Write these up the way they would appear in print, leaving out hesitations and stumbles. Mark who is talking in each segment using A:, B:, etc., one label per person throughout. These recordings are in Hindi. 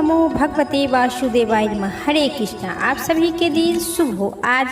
A: नमो भगवते वासुदेवाय नमः। हरे कृष्णा। आप सभी के दिन शुभ हो। आज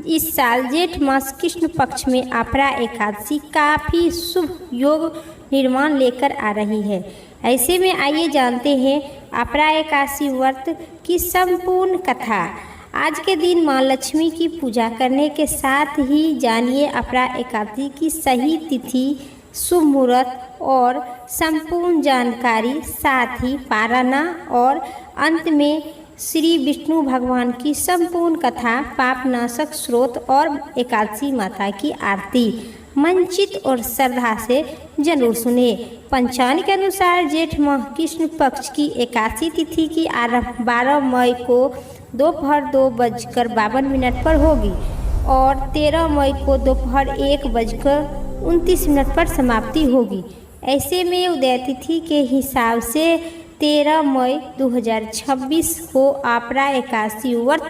A: इस साल जेठ मास कृष्ण पक्ष में अपरा एकादशी काफ़ी शुभ योग निर्माण लेकर आ रही है। ऐसे में आइए जानते हैं अपरा एकादशी व्रत की संपूर्ण कथा। आज के दिन माँ लक्ष्मी की पूजा करने के साथ ही जानिए अपरा एकादशी की सही तिथि, शुभ मुहूर्त और संपूर्ण जानकारी, साथ ही पारायण और अंत में श्री विष्णु भगवान की संपूर्ण कथा, पापनाशक स्रोत और एकादशी माता की आरती मंचित और श्रद्धा से जरूर सुने। पंचांग के अनुसार जेठ माह कृष्ण पक्ष की एकादशी तिथि की आरंभ 12 मई को दोपहर 2:52 पर होगी और 13 मई को दोपहर 1:29 पर समाप्ति होगी। ऐसे में उदय तिथि के हिसाब से 13 मई 2026 को अपरा एकादशी व्रत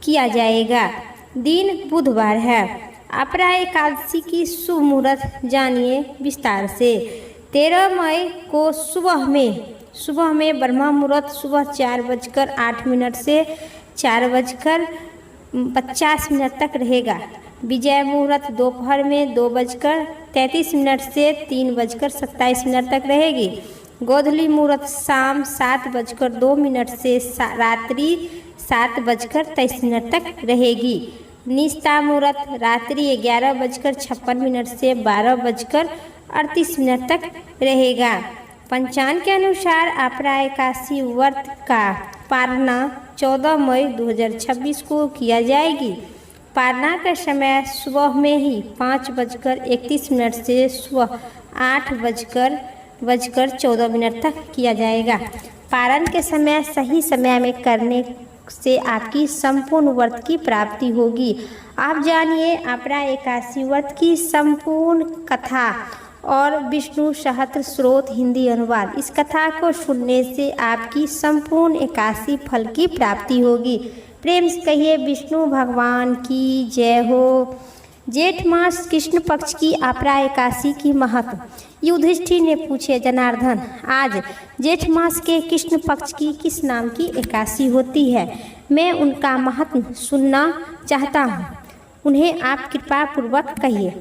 A: किया जाएगा। दिन बुधवार है। अपरा एकादशी की शुभ मुहूर्त जानिए विस्तार से। 13 मई को सुबह में ब्रह्म मुहूर्त सुबह 4:08 से 4:50 तक रहेगा। विजय मुहूर्त दोपहर में 2:33 से 3:27 तक रहेगी। गोधूली मुहूर्त शाम 7:02 से रात्रि 7:23 तक रहेगी। निस्ता मुहूर्त रात्रि 11:56 से 12:38 तक रहेगा। पंचांग के अनुसार अपरा एकादशी व्रत का पारण 14 मई 2026 को किया जाएगी। पारणा का समय सुबह में ही 5:31 से सुबह 8:14 तक किया जाएगा। पारण के समय सही समय में करने से आपकी संपूर्ण व्रत की प्राप्ति होगी। आप जानिए अपरा एकादशी व्रत की संपूर्ण कथा और विष्णु सहस्त्र स्रोत हिंदी अनुवाद। इस कथा को सुनने से आपकी संपूर्ण एकादशी फल की प्राप्ति होगी। प्रेम से कहिए विष्णु भगवान की जय हो। जेठ मास कृष्ण पक्ष की अपरा एकादशी की महत्व। युधिष्ठिर ने पूछे, जनार्दन, आज जेठ मास के कृष्ण पक्ष की किस नाम की एकादशी होती है? मैं उनका महत्व सुनना चाहता हूँ, उन्हें आप कृपा पूर्वक कहिए।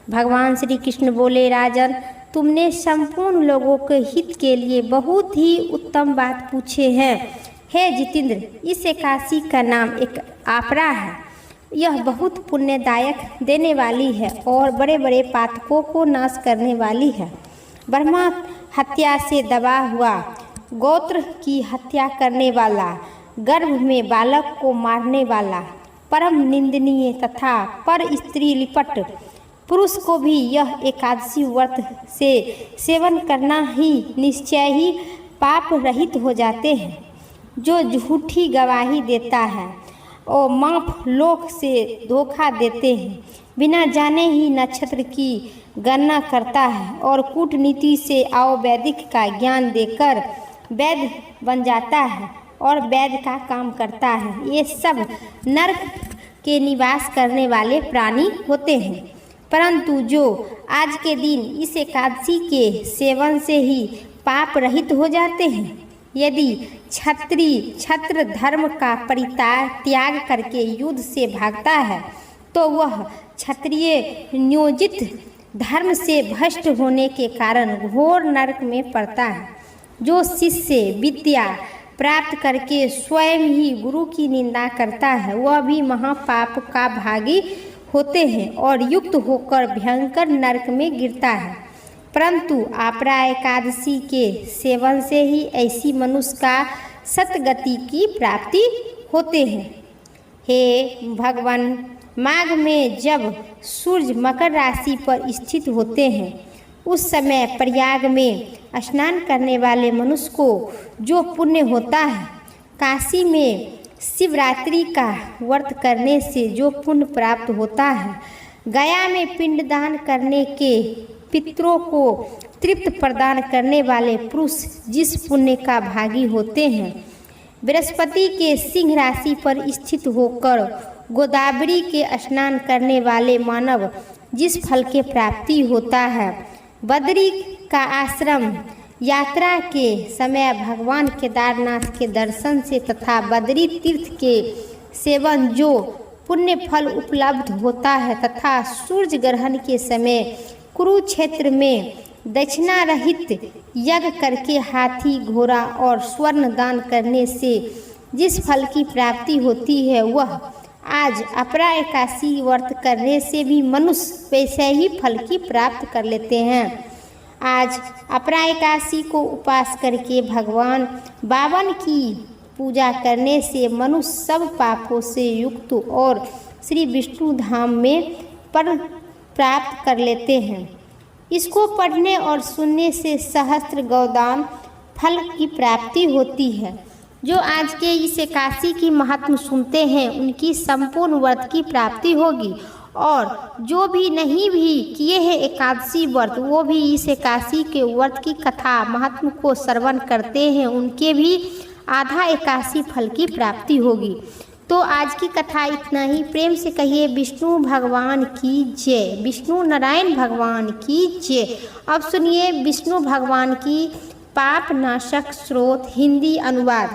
A: भगवान श्री कृष्ण बोले, राजन, तुमने संपूर्ण लोगों के हित के लिए बहुत ही उत्तम बात पूछे हैं। हे जितेंद्र, इस एकादशी का नाम एक अपरा है। यह बहुत पुण्यदायक देने वाली है और बड़े बड़े पातकों को नाश करने वाली है। ब्रह्मा हत्या से दबा हुआ, गोत्र की हत्या करने वाला, गर्भ में बालक को मारने वाला, परम निंदनीय तथा पर स्त्री लिपट पुरुष को भी यह एकादशी व्रत से सेवन करना ही निश्चय ही पाप रहित हो जाते हैं। जो झूठी गवाही देता है और माप लोक से धोखा देते हैं, बिना जाने ही नक्षत्र की गणना करता है और कूटनीति से अवैदिक का ज्ञान देकर वैद्य बन जाता है और वैद्य का काम करता है, ये सब नरक के निवास करने वाले प्राणी होते हैं। परंतु जो आज के दिन इस एकादशी के सेवन से ही पाप रहित हो जाते हैं, यदि छत्र धर्म का परित्याग करके युद्ध से भागता है तो वह क्षत्रिय नियोजित धर्म से भ्रष्ट होने के कारण घोर नरक में पड़ता है। जो शिष्य विद्या प्राप्त करके स्वयं ही गुरु की निंदा करता है, वह भी महापाप का भागी होते हैं और युक्त होकर भयंकर नरक में गिरता है। परंतु अपरा एकादशी के सेवन से ही ऐसी मनुष्य का सतगति की प्राप्ति होते हैं। हे भगवान, माघ में जब सूर्य मकर राशि पर स्थित होते हैं, उस समय प्रयाग में स्नान करने वाले मनुष्य को जो पुण्य होता है, काशी में शिवरात्रि का व्रत करने से जो पुण्य प्राप्त होता है, गया में पिंडदान करने के पितरों को तृप्त प्रदान करने वाले पुरुष जिस पुण्य का भागी होते हैं, बृहस्पति के सिंह राशि पर स्थित होकर गोदावरी के स्नान करने वाले मानव जिस फल के प्राप्ति होता है, बद्री का आश्रम यात्रा के समय भगवान केदारनाथ के दर्शन से तथा बद्री तीर्थ के सेवन जो पुण्य फल उपलब्ध होता है तथा सूर्य ग्रहण के समय कुरुक्षेत्र में दक्षिणा रहित यज्ञ करके हाथी घोड़ा और स्वर्ण दान करने से जिस फल की प्राप्ति होती है वह आज अपरा एकादशी व्रत करने से भी मनुष्य वैसे ही फल की प्राप्त कर लेते हैं। आज अपरा एकादशी को उपास करके भगवान बावन की पूजा करने से मनुष्य सब पापों से युक्त और श्री विष्णु धाम में पर प्राप्त कर लेते हैं। इसको पढ़ने और सुनने से सहस्त्र गौदान फल की प्राप्ति होती है। जो आज के इस एकादशी की महत्व सुनते हैं उनकी संपूर्ण व्रत की प्राप्ति होगी और जो भी नहीं भी किए हैं एकादशी व्रत वो भी इस एकादशी के व्रत की कथा महत्व को श्रवण करते हैं उनके भी आधा एकादशी फल की प्राप्ति होगी। तो आज की कथा इतना ही। प्रेम से कहिए विष्णु भगवान की जय, विष्णु नारायण भगवान की जय। अब सुनिए विष्णु भगवान की पाप नाशक स्रोत हिंदी अनुवाद।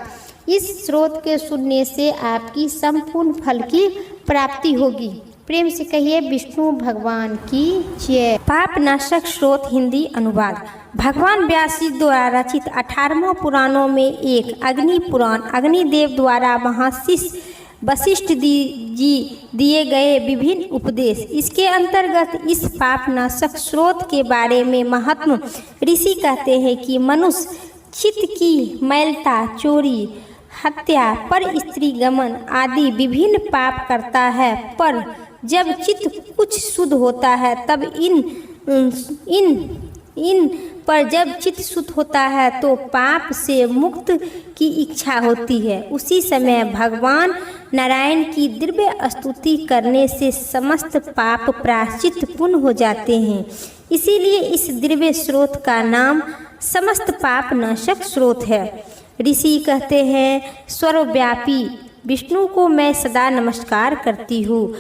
A: इस स्रोत के सुनने से आपकी संपूर्ण फल की प्राप्ति होगी। प्रेम से कहिए विष्णु भगवान की जय। पाप नाशक स्रोत हिंदी अनुवाद। भगवान व्यास जी द्वारा रचित 18 पुराणों में एक अग्नि पुराण अग्निदेव द्वारा महर्षि वशिष्ठ जी दिए गए विभिन्न उपदेश। इसके अंतर्गत इस पाप नाशक स्रोत के बारे में महात्मा ऋषि कहते हैं कि मनुष्य चित्त की मैलता, चोरी, हत्या, पर स्त्री गमन आदि विभिन्न पाप करता है, पर जब चित्त कुछ शुद्ध होता है तब इन पर जब चित्त शुद्ध होता है तो पाप से मुक्त की इच्छा होती है। उसी समय भगवान नारायण की दिव्य स्तुति करने से समस्त पाप प्रायश्चित पूर्ण हो जाते हैं। इसीलिए इस दिव्य स्रोत का नाम समस्त पाप नाशक स्रोत है। ऋषि कहते हैं सर्वव्यापी विष्णु को मैं सदा नमस्कार करती हूँ।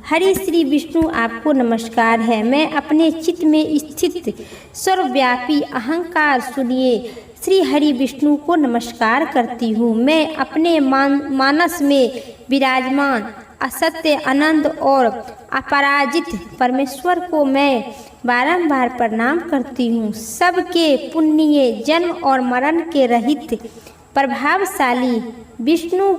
A: हरि श्री विष्णु आपको नमस्कार है। मैं अपने चित्त में स्थित सर्वव्यापी अहंकार सुनिए श्री हरि विष्णु को नमस्कार करती हूँ। मैं अपने मानस में विराजमान असत्य आनंद और अपराजित परमेश्वर को मैं बारंबार प्रणाम करती हूँ। सबके पुण्य जन्म और मरण के रहित प्रभावशाली विष्णु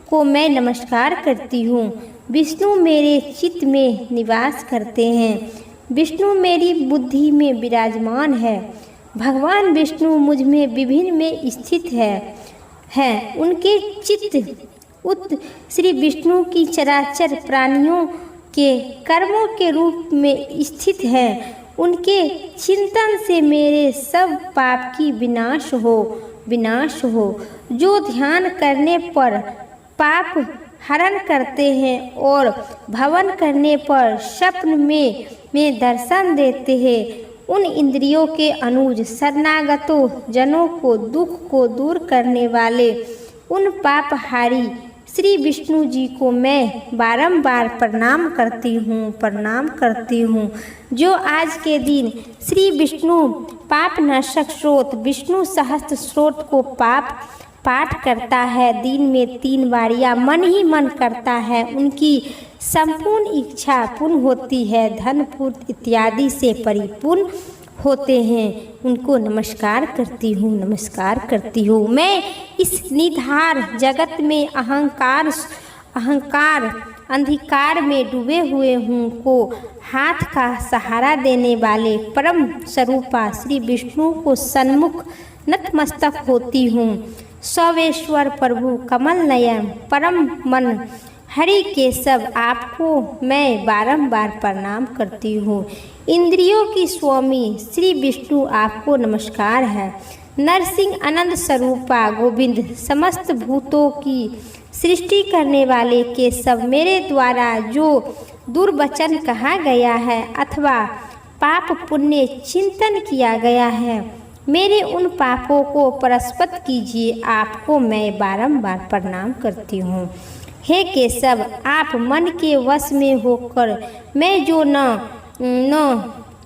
A: को मैं नमस्कार करती हूँ। विष्णु मेरे चित्त में निवास करते हैं। विष्णु मेरी बुद्धि में विराजमान है। भगवान विष्णु मुझ में विभिन्न में स्थित है। उनके चित्त श्री विष्णु की चराचर प्राणियों के कर्मों के रूप में स्थित है। उनके चिंतन से मेरे सब पाप की विनाश हो। जो ध्यान करने पर पाप हरण करते हैं और भवन करने पर स्वप्न में दर्शन देते हैं, उन इंद्रियों के अनुज शरणागतों जनों को दुख को दूर करने वाले उन पापहारी श्री विष्णु जी को मैं बारंबार प्रणाम करती हूँ। जो आज के दिन श्री विष्णु पाप नाशक स्रोत विष्णु सहस्त्र स्रोत को पाठ करता है, दिन में 3 बार या मन ही मन करता है, उनकी संपूर्ण इच्छा पूर्ण होती है, धन पूर्ति इत्यादि से परिपूर्ण होते हैं। उनको नमस्कार करती हूँ। मैं इस निधार जगत में अहंकार अंधकार में डूबे हुए हूँ को हाथ का सहारा देने वाले परम स्वरूपा श्री विष्णु को सन्मुख नतमस्तक होती हूँ। सर्वेश्वर प्रभु कमल नयन परम मन हरि केशव आपको मैं बारंबार प्रणाम करती हूँ। इंद्रियों की स्वामी श्री विष्णु आपको नमस्कार है। नरसिंह आनंद स्वरूपा गोविंद समस्त भूतों की सृष्टि करने वाले केशव मेरे द्वारा जो दुर्वचन कहा गया है अथवा पाप पुण्य चिंतन किया गया है, मेरे उन पापों को परस्पत कीजिए। आपको मैं बारंबार प्रणाम करती हूँ। हे केशव, आप मन के वश में होकर मैं जो न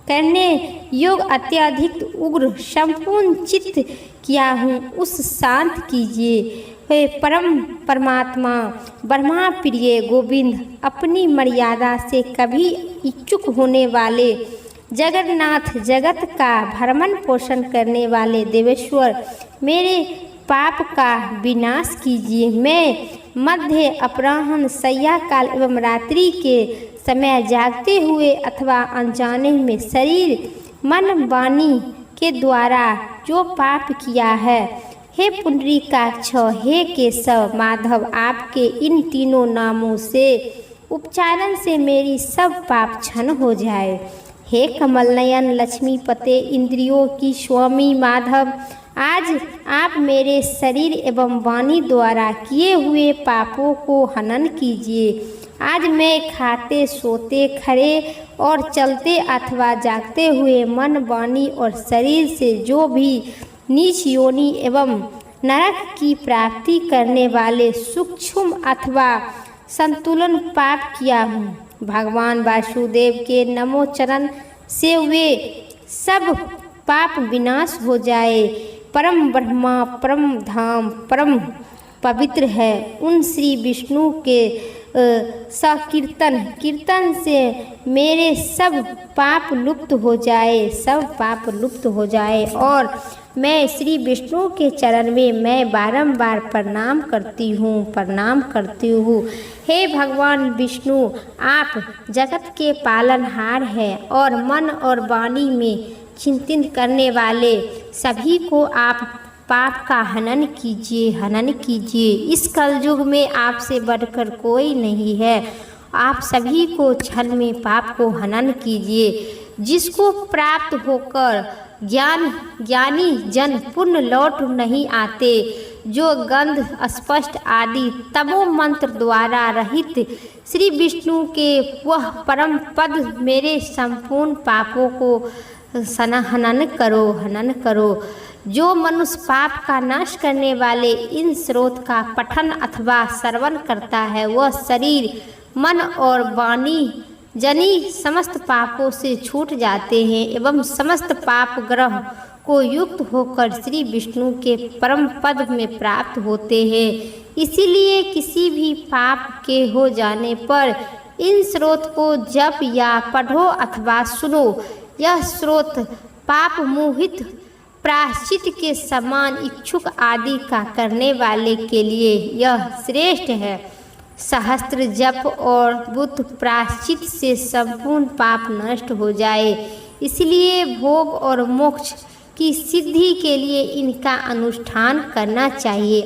A: करने योग अत्यधिक उग्र संपूर्ण चित्त किया हूँ, उस शांत कीजिए। हे परम परमात्मा ब्रह्मा प्रिय गोविंद, अपनी मर्यादा से कभी इच्छुक होने वाले जगन्नाथ, जगत का भ्रमण पोषण करने वाले देवेश्वर, मेरे पाप का विनाश कीजिए। मैं मध्य अपराह्न, सैया काल एवं रात्रि के समय जागते हुए अथवा अनजाने में शरीर मन वाणी के द्वारा जो पाप किया है, हे पुंडरीकाक्ष, हे केशव माधव, आपके इन तीनों नामों से उच्चारण से मेरी सब पाप क्षण हो जाए। हे कमल नयन लक्ष्मीपते, इंद्रियों की स्वामी माधव, आज आप मेरे शरीर एवं वाणी द्वारा किए हुए पापों को हनन कीजिए। आज मैं खाते, सोते, खड़े और चलते अथवा जागते हुए मन, वाणी और शरीर से जो भी नीच योनि एवं नरक की प्राप्ति करने वाले सूक्ष्म अथवा संतुलन पाप किया हूँ, भगवान वासुदेव के नमो चरण से वे सब पाप विनाश हो जाए। परम ब्रह्मा, परम धाम, परम पवित्र है, उन श्री विष्णु के कीर्तन से मेरे सब पाप लुप्त हो जाए, सब पाप लुप्त हो जाए। और मैं श्री विष्णु के चरण में मैं बारंबार प्रणाम करती हूँ। हे भगवान विष्णु, आप जगत के पालनहार हैं और मन और वाणी में चिंतित करने वाले सभी को आप पाप का हनन कीजिए। इस कलयुग में आपसे बढ़कर कोई नहीं है। आप सभी को क्षण में पाप को हनन कीजिए। जिसको प्राप्त होकर ज्ञानी जन पुण्य लौट नहीं आते, जो गंध स्पष्ट आदि तमो मंत्र द्वारा रहित श्री विष्णु के वह परम पद मेरे संपूर्ण पापों को हनन करो। जो मनुष्य पाप का नाश करने वाले इन स्रोत का पठन अथवा श्रवण करता है, वह शरीर, मन और वाणी जनी समस्त पापों से छूट जाते हैं एवं समस्त पाप ग्रह को युक्त होकर श्री विष्णु के परम पद में प्राप्त होते हैं। इसीलिए किसी भी पाप के हो जाने पर इन स्रोत को जप या पढ़ो अथवा सुनो। यह स्रोत पाप मोहित प्रायश्चित के समान इच्छुक आदि का करने वाले के लिए यह श्रेष्ठ है। सहस्त्र जप और बुत प्रायश्चित से संपूर्ण पाप नष्ट हो जाए। इसलिए भोग और मोक्ष की सिद्धि के लिए इनका अनुष्ठान करना चाहिए।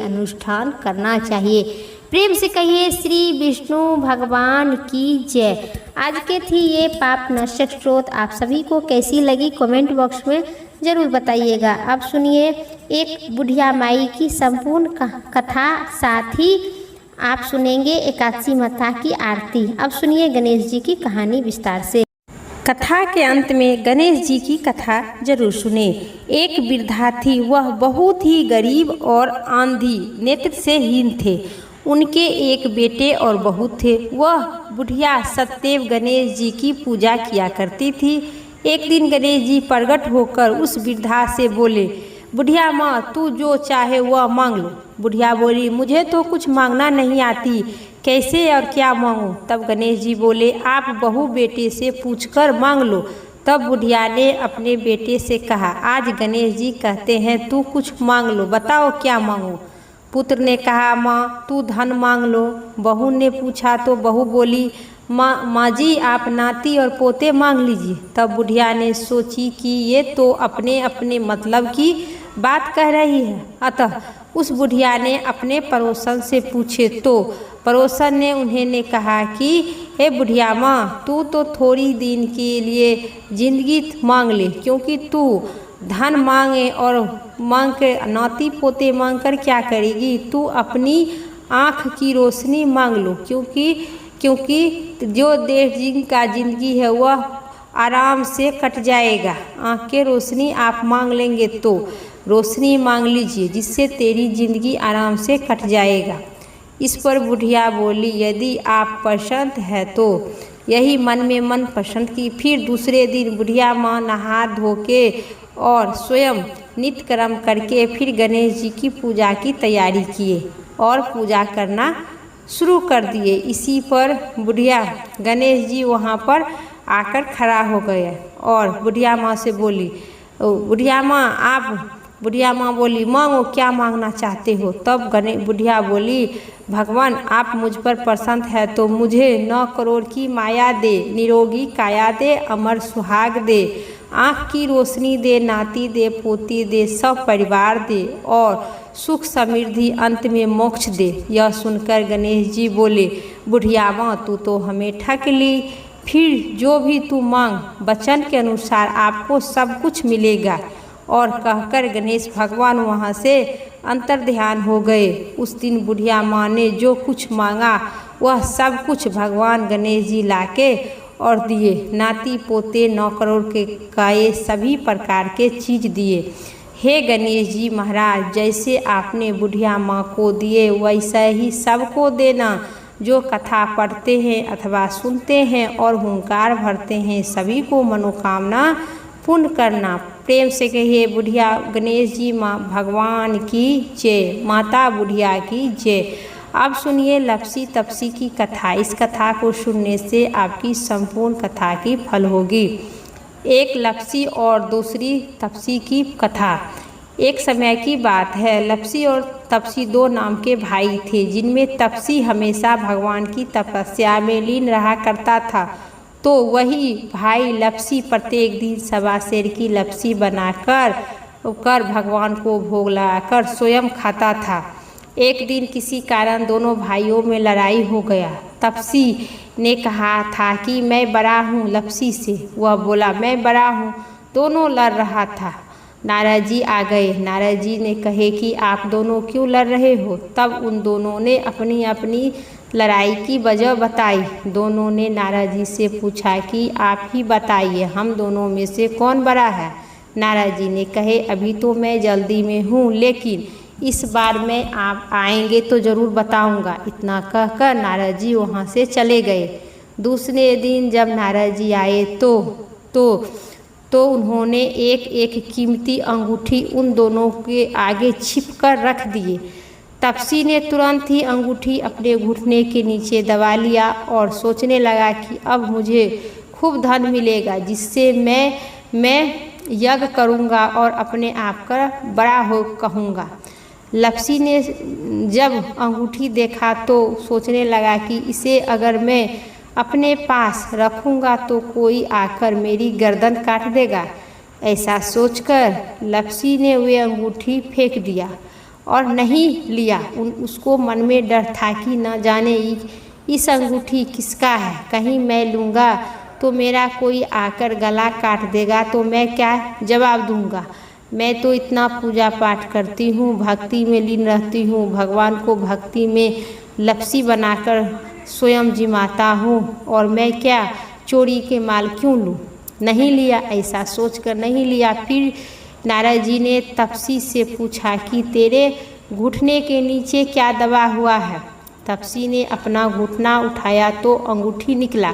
A: प्रेम से कहिए श्री विष्णु भगवान की जय। आज के थी ये पाप नाशक स्रोत आप सभी को कैसी लगी कमेंट बॉक्स में ज़रूर बताइएगा। अब सुनिए एक बुढ़िया माई की संपूर्ण कथा, साथ ही आप सुनेंगे एकादशी माता की आरती। अब सुनिए गणेश जी की कहानी विस्तार से। कथा के अंत में गणेश जी की कथा जरूर सुने। एक वृद्धा थी, वह बहुत ही गरीब और आंधी नेत्र से हीन थे। उनके एक बेटे और बहू थे। वह बुढ़िया सदैव गणेश जी की पूजा किया करती थी। एक दिन गणेश जी प्रकट होकर उस वृद्धा से बोले, बुढ़िया माँ, तू जो चाहे वह मांग लो। बुढ़िया बोली, मुझे तो कुछ मांगना नहीं आती, कैसे और क्या मांगूं? तब गणेश जी बोले, आप बहू बेटे से पूछकर मांग लो। तब बुढ़िया ने अपने बेटे से कहा, आज गणेश जी कहते हैं तू कुछ मांग लो, बताओ क्या मांगूं? पुत्र ने कहा, माँ तू धन मांग लो। बहू ने पूछा तो बहू बोली, माँ जी आप नाती और पोते मांग लीजिए। तब बुढ़िया ने सोची कि ये तो अपने अपने मतलब की बात कह रही है। अतः उस बुढ़िया ने अपने पड़ोसन से पूछे तो पड़ोसन ने उन्हें कहा कि हे बुढ़िया माँ, तू तो थोड़ी दिन के लिए जिंदगी मांग ले, क्योंकि तू धन मांगे और मांग कर नाती पोते मांग कर क्या करेगी? तू अपनी आँख की रोशनी मांग लो, क्योंकि जो देश जिनका जिंदगी है वह आराम से कट जाएगा। आँख के रोशनी आप मांग लेंगे तो रोशनी मांग लीजिए, जिससे तेरी जिंदगी आराम से कट जाएगा। इस पर बुढ़िया बोली, यदि आप प्रसन्न है तो यही मन में मन पसंद की। फिर दूसरे दिन बुढ़िया माँ नहा धो के और स्वयं नित्य कर्म करके फिर गणेश जी की पूजा की तैयारी किए और पूजा करना शुरू कर दिए। इसी पर बुढ़िया गणेश जी वहाँ पर आकर खड़ा हो गए और बुढ़िया माँ से बोली, बुढ़िया माँ बोली, मांगो, क्या मांगना चाहते हो? तब बुढ़िया बोली, भगवान आप मुझ पर प्रसन्न है तो मुझे 9 करोड़ की माया दे, निरोगी काया दे, अमर सुहाग दे, आँख की रोशनी दे, नाती दे, पोती दे, सब परिवार दे और सुख समृद्धि, अंत में मोक्ष दे। यह सुनकर गणेश जी बोले, बुढ़िया माँ तू तो हमें ठग ली, फिर जो भी तू मांग वचन के अनुसार आपको सब कुछ मिलेगा। और कहकर गणेश भगवान वहाँ से अंतर्ध्यान हो गए। उस दिन बुढ़िया माँ ने जो कुछ मांगा वह सब कुछ भगवान गणेश जी लाके और दिए। नाती पोते 9 करोड़ के गाये सभी प्रकार के चीज़ दिए। हे गणेश जी महाराज, जैसे आपने बुढ़िया माँ को दिए वैसा ही सबको देना। जो कथा पढ़ते हैं अथवा सुनते हैं और हुंकार भरते हैं सभी को मनोकामना पूर्ण करना। प्रेम से कहिए बुढ़िया गणेश जी माँ भगवान की जय, माता बुढ़िया की जय। अब सुनिए लपसी तपसी की कथा। इस कथा को सुनने से आपकी संपूर्ण कथा की फल होगी। एक लपसी और दूसरी तपसी की कथा। एक समय की बात है, लपसी और तपसी 2 नाम के भाई थे, जिनमें तपसी हमेशा भगवान की तपस्या में लीन रहा करता था। तो वही भाई लपसी प्रत्येक दिन 1.25 सेर की लपसी बनाकर भगवान को भोग लगाकर स्वयं खाता था। एक दिन किसी कारण दोनों भाइयों में लड़ाई हो गया। तपसी ने कहा था कि मैं बड़ा हूँ लपसी से, वह बोला मैं बड़ा हूँ। दोनों लड़ रहा था। नारद जी आ गए। नारद जी ने कहे कि आप दोनों क्यों लड़ रहे हो? तब उन दोनों ने अपनी अपनी लड़ाई की वजह बताई। दोनों ने नारद जी से पूछा कि आप ही बताइए, हम दोनों में से कौन बड़ा है? नारद जी ने कहे अभी तो मैं जल्दी में हूँ, लेकिन इस बार मैं आप आएंगे तो ज़रूर बताऊंगा। इतना कहकर नारद जी वहाँ से चले गए। दूसरे दिन जब नारद जी आए तो उन्होंने एक एक कीमती अंगूठी उन दोनों के आगे छिप कर रख दिए। तपसी ने तुरंत ही अंगूठी अपने घुटने के नीचे दबा लिया और सोचने लगा कि अब मुझे खूब धन मिलेगा, जिससे मैं यज्ञ करूंगा और अपने आप का बड़ा हो कहूँगा। लपसी ने जब अंगूठी देखा तो सोचने लगा कि इसे अगर मैं अपने पास रखूंगा तो कोई आकर मेरी गर्दन काट देगा। ऐसा सोचकर लपसी ने वे अंगूठी फेंक दिया और नहीं लिया। उसको मन में डर था कि न जाने इस अंगूठी किसका है, कहीं मैं लूँगा तो मेरा कोई आकर गला काट देगा तो मैं क्या जवाब दूँगा। मैं तो इतना पूजा पाठ करती हूँ, भक्ति में लीन रहती हूँ, भगवान को भक्ति में लपसी बनाकर स्वयं जिमाता हूँ, और मैं क्या चोरी के माल क्यों लूँ? नहीं लिया। ऐसा सोचकर नहीं लिया। फिर नारद जी ने तपसी से पूछा कि तेरे घुटने के नीचे क्या दबा हुआ है? तपसी ने अपना घुटना उठाया तो अंगूठी निकला।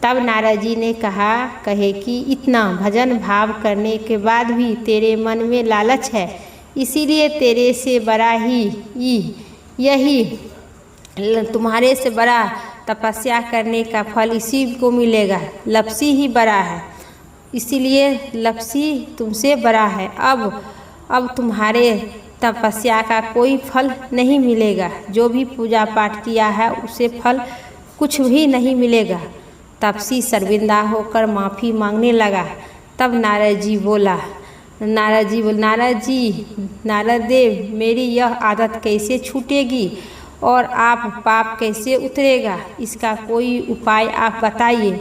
A: तब नारद जी ने कहे कि इतना भजन भाव करने के बाद भी तेरे मन में लालच है, इसीलिए तेरे से बड़ा यही तुम्हारे से बड़ा तपस्या करने का फल इसी को मिलेगा। लपसी ही बड़ा है, इसीलिए लपसी तुमसे बड़ा है। अब तुम्हारे तपस्या का कोई फल नहीं मिलेगा। जो भी पूजा पाठ किया है उसे फल कुछ भी नहीं मिलेगा। तपसी शर्मिंदा होकर माफ़ी मांगने लगा। तब नारद देव, मेरी यह आदत कैसे छूटेगी और आप पाप कैसे उतरेगा? इसका कोई उपाय आप बताइए।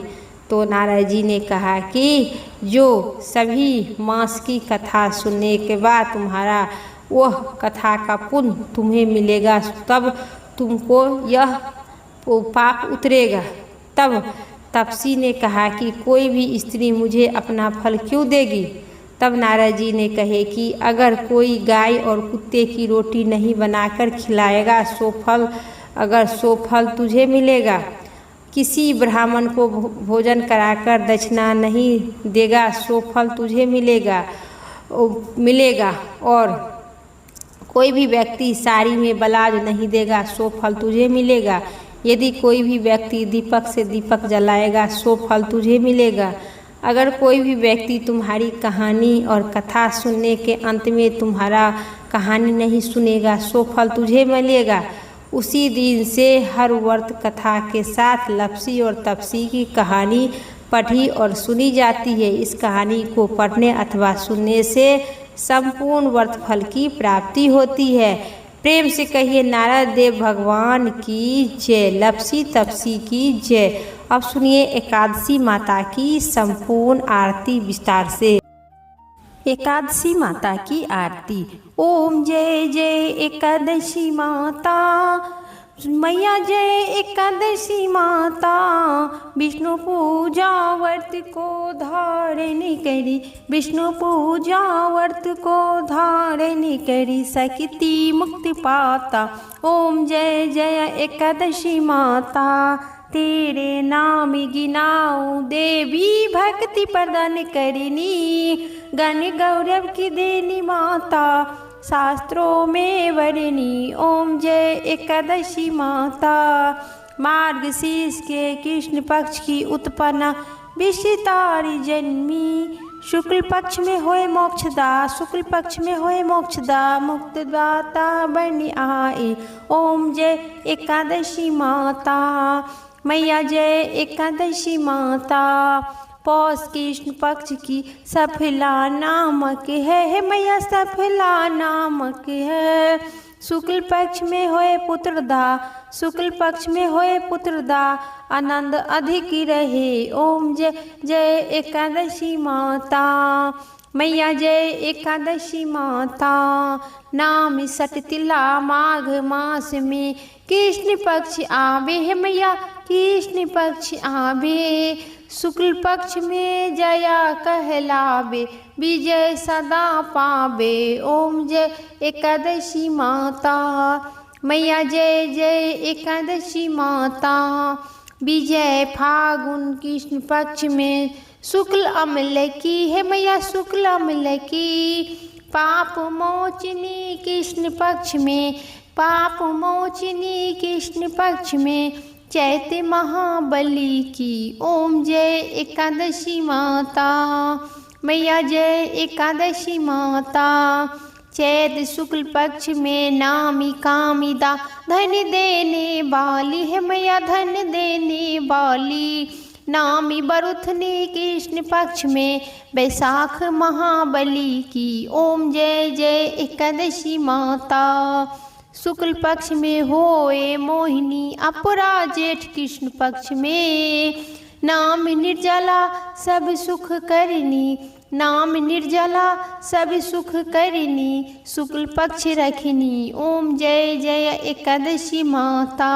A: तो नारद जी ने कहा कि जो सभी मास की कथा सुनने के बाद तुम्हारा वह कथा का पुण्य तुम्हें मिलेगा, तब तुमको यह पाप उतरेगा। तब तपसी ने कहा कि कोई भी स्त्री मुझे अपना फल क्यों देगी? तब नारद जी ने कहे कि अगर कोई गाय और कुत्ते की रोटी नहीं बनाकर खिलाएगा सो फल तुझे मिलेगा। किसी ब्राह्मण को भोजन कराकर दक्षिणा नहीं देगा सो फल तुझे मिलेगा। और कोई भी व्यक्ति साड़ी में ब्लाउज नहीं देगा सो फल तुझे मिलेगा। यदि कोई भी व्यक्ति दीपक से दीपक जलाएगा सो फल तुझे मिलेगा। अगर कोई भी व्यक्ति तुम्हारी कहानी और कथा सुनने के अंत में तुम्हारा कहानी नहीं सुनेगा सो फल तुझे मिलेगा। उसी दिन से हर व्रत कथा के साथ लप्सी और तपसी की कहानी पढ़ी और सुनी जाती है। इस कहानी को पढ़ने अथवा सुनने से संपूर्ण व्रत फल की प्राप्ति होती है। प्रेम से कहिए नारद देव भगवान की जय, लप्सी तपसी की जय। अब सुनिए एकादशी माता की संपूर्ण आरती विस्तार से। एकादशी माता की आरती। ओम जय जय एकादशी माता, मैया जय एकादशी माता। विष्णु पूजा व्रत को धारण करी, विष्णु पूजा व्रत को धारण करी, सकती मुक्ति पाता। ओम जय जय एकादशी माता, तेरे नाम गिनाऊं देवी भक्ति प्रदान करिनी। गण गौरव की देनी माता, शास्त्रों में वरनी। ओम जय एकादशी माता, मार्गशीर्ष के कृष्ण पक्ष की उत्पन्ना विषितारी जन्मी। शुक्ल पक्ष में होए मोक्षदा, शुक्ल पक्ष में होए मोक्षदा, मुक्त दाता बनी आई। ओम जय एकादशी माता, मैया जय एकादशी माता। पौष कृष्ण पक्ष की सफला नामक है, मैया सफला नामक है। शुक्ल पक्ष में होए पुत्रदा, शुक्ल पक्ष में होए पुत्रदा, आनंद अधिक रहे। ओम जय जय एकादशी माता, मैया जय एकादशी माता। नाम सटतिला माघ मास में कृष्ण पक्ष आवे है, मैया कृष्ण पक्ष आवे। शुक्ल पक्ष में जया कहलावे, विजय सदा पावे। ओम जय एकादशी माता, मैया जय जय एकादशी माता। विजय फागुन कृष्ण पक्ष में शुक्ल अमल की है, मैया शुक्ल अमल की। पाप मोचनी कृष्ण पक्ष में, पाप मोचनी कृष्ण पक्ष में, चैत्र महाबली की। ओम जय एकादशी माता, मैया जय एकादशी माता। चैत्र शुक्ल पक्ष में नामी कामिदा, धन देने वाली है, मैया धन देने वाली। नामी बरुथनी कृष्ण पक्ष में, बैसाख महाबली की। ओम जय जय एकादशी माता। शुक्ल पक्ष में होए मोहिनी अपरा जेठ कृष्ण पक्ष में। नाम निर्जला सब सुख करनी, नाम निर्जला सब सुख करनी, शुक्ल पक्ष रखनी। ओम जय जय एकादशी माता।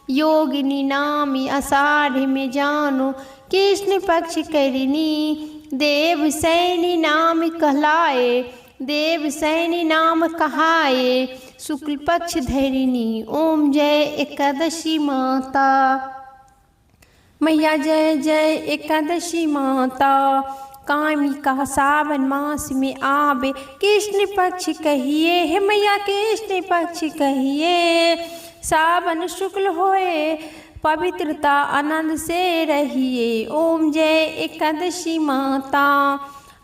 A: योगिनी नामी आषाढ़ में जानो कृष्ण पक्ष करनी। देव सैनी नाम कहलाए, देव सैनी नाम कहाए, शुक्ल पक्ष धरिनी। ओम जय एकादशी माता, मैया जय जय एकादशी माता। कामिका सावन मास में आवे कृष्ण पक्ष कहिए है, मैया कृष्ण पक्ष कहिए। सावन शुक्ल होए पवित्रता आनंद से रहिए। ओम जय एकादशी माता।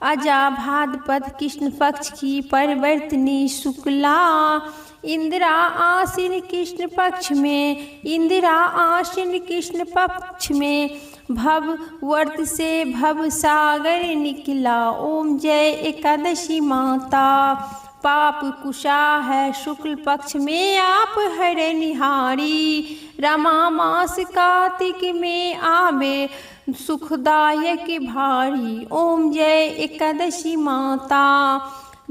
A: अजा भाद्रपद कृष्ण पक्ष की परिवर्तनी शुक्ला। इंदिरा आश्विन कृष्ण पक्ष में, इंदिरा आश्विन कृष्ण पक्ष में, भव वर्त से भव सागर निकला। ओम जय एकादशी माता। पाप कुशा है शुक्ल पक्ष में आप हरे निहारी। रमा मास कार्तिक में आवे सुखदायक भारी। ओम जय एकादशी माता।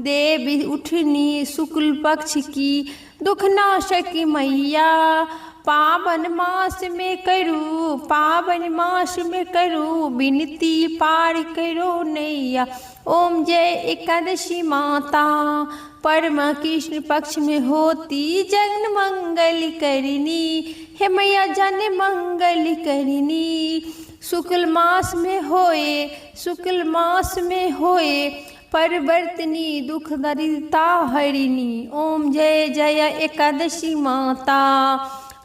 A: देवी उठनी शुक्ल पक्ष की दुख नाशक मैया। पावन मास में करूँ, पावन मास में करूँ विनती पार करो नैया।
B: ओम जय एकादशी माता, परम कृष्ण पक्ष में होती जगन मंगल करिनी, हे मैया जाने मंगल करिनी। शुक्ल मास में होए परिवर्तनी, दुख दरिद्रता हरिनी। ओम जय जय एकादशी माता,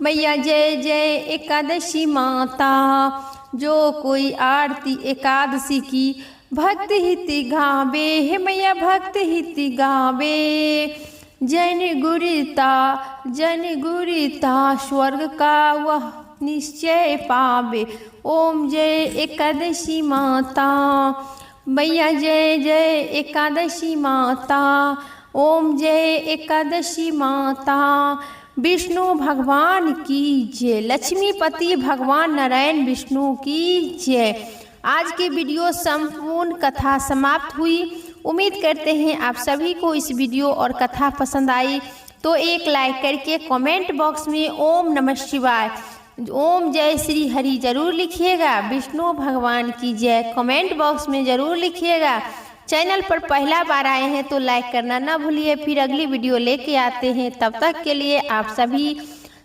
B: मैया जय जय एकादशी माता। जो कोई आरती एकादशी की भक्त हित गावे, हे मैया भक्त हित गावे। जन गुरिता स्वर्ग का वह निश्चय पावे। ओम जय एकादशी माता, मैया जय जय एकादशी माता। ओम जय एकादशी माता। विष्णु भगवान की जय, लक्ष्मीपति भगवान नारायण विष्णु की जय। आज की वीडियो संपूर्ण कथा समाप्त हुई। उम्मीद करते हैं आप सभी को इस वीडियो और कथा पसंद आई, तो एक लाइक करके कमेंट बॉक्स में ओम नमः शिवाय, ओम जय श्री हरि जरूर लिखिएगा। विष्णु भगवान की जय कमेंट बॉक्स में जरूर लिखिएगा। चैनल पर पहला बार आए हैं तो लाइक करना ना भूलिए। फिर अगली वीडियो लेके आते हैं, तब तक के लिए आप सभी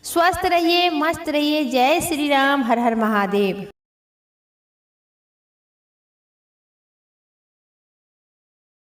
B: स्वस्थ रहिए, मस्त रहिए। जय श्री राम, हर हर महादेव।